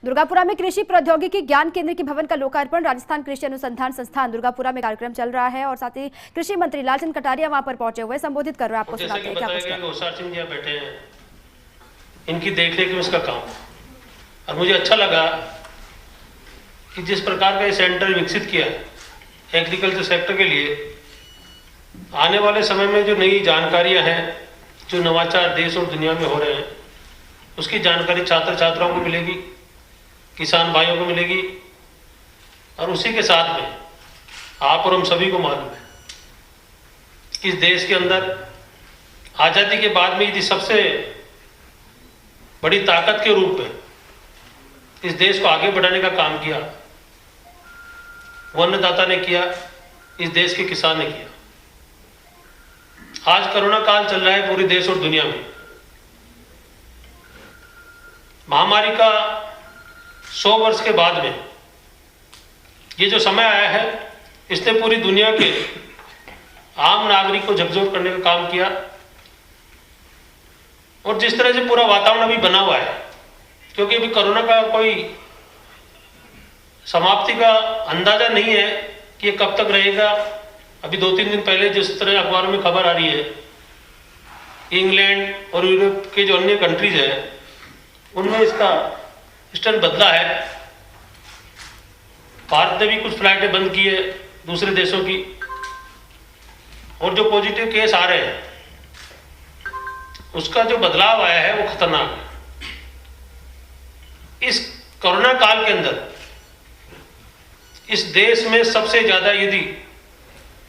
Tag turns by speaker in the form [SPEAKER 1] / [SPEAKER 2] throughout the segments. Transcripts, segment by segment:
[SPEAKER 1] दुर्गापुरा में कृषि प्रौद्योगिकी ज्ञान केंद्र के भवन का लोकार्पण राजस्थान कृषि अनुसंधान संस्थान दुर्गापुरा में कार्यक्रम चल रहा है और साथ ही कृषि मंत्री लालचंद कटारिया वहां पर पहुंचे हुए संबोधित कर रहे हैं। आपको सुनाते हैं क्या कुछ
[SPEAKER 2] सिंह जी बैठे हैं, इनकी देखरेख में इसका काम। और मुझे अच्छा लगा कि जिस प्रकार का ये सेंटर विकसित किया एग्रीकल्चर सेक्टर के लिए, आने वाले समय में जो नई जानकारियां हैं, जो नवाचार देश और दुनिया में हो रहे हैं, उसकी जानकारी छात्र छात्राओं को मिलेगी, किसान भाइयों को मिलेगी। और उसी के साथ में आप और हम सभी को मालूम है कि इस देश के अंदर आज़ादी के बाद में यदि सबसे बड़ी ताकत के रूप में इस देश को आगे बढ़ाने का काम किया, वो अन्नदाता ने किया, इस देश के किसान ने किया। आज कोरोना काल चल रहा है पूरे देश और दुनिया में। महामारी का 100 वर्ष के बाद में ये जो समय आया है, इसने पूरी दुनिया के आम नागरिक को झकझोर करने का काम किया। और जिस तरह से पूरा वातावरण अभी बना हुआ है, क्योंकि अभी कोरोना का कोई समाप्ति का अंदाजा नहीं है कि ये कब तक रहेगा। अभी 2-3 दिन पहले जिस तरह अखबारों में खबर आ रही है, इंग्लैंड और यूरोप के जो अन्य कंट्रीज है उनमें इसका स्टैंड बदला है। भारत ने भी कुछ फ्लाइटें बंद की है दूसरे देशों की, और जो पॉजिटिव केस आ रहे हैं उसका जो बदलाव आया है वो खतरनाक है। इस कोरोना काल के अंदर इस देश में सबसे ज्यादा यदि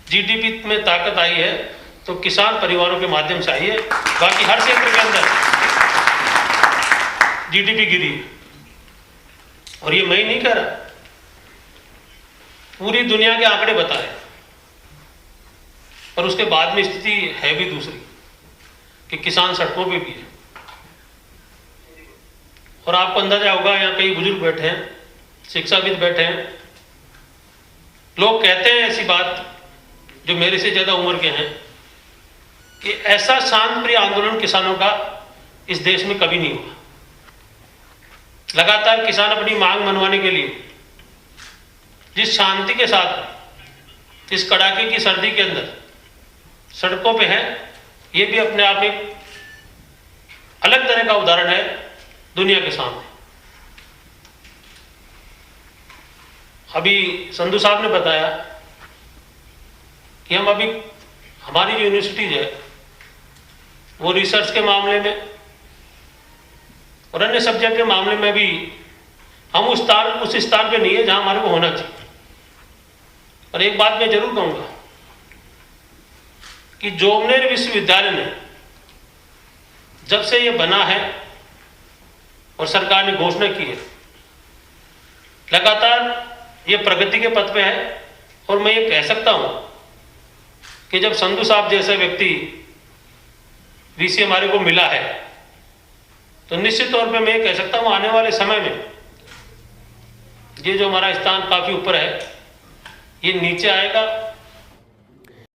[SPEAKER 2] जीडीपी में ताकत आई है तो किसान परिवारों के माध्यम से आई है। बाकी हर क्षेत्र के अंदर जीडीपी गिरी, और ये मैं ही नहीं कह रहा, पूरी दुनिया के आंकड़े बताए। और उसके बाद में स्थिति है भी दूसरी कि किसान सड़कों पे भी है। और आपको अंदाजा होगा, यहाँ कई बुजुर्ग बैठे हैं, शिक्षाविद बैठे हैं, लोग कहते हैं ऐसी बात जो मेरे से ज्यादा उम्र के हैं कि ऐसा शांतिप्रिय आंदोलन किसानों का इस देश में कभी नहीं हुआ। लगातार किसान अपनी मांग मनवाने के लिए जिस शांति के साथ इस कड़ाके की सर्दी के अंदर सड़कों पे हैं, ये भी अपने आप एक अलग तरह का उदाहरण है दुनिया के सामने। अभी संधू साहब ने बताया कि हम अभी हमारी जो यूनिवर्सिटीज है वो रिसर्च के मामले में और अन्य सब्जेक्ट के मामले में भी हम उस स्तर पे नहीं है जहां हमारे को होना चाहिए। और एक बात मैं जरूर कहूंगा कि जोमनेर विश्वविद्यालय ने जब से ये बना है और सरकार ने घोषणा की है, लगातार ये प्रगति के पथ पे है। और मैं ये कह सकता हूं कि जब संधू साहब जैसा व्यक्ति वीसी हमारे को मिला है, तो निश्चित तौर पे मैं ये कह सकता हूं आने वाले समय में ये जो हमारा स्थान काफी ऊपर है, ये नीचे आएगा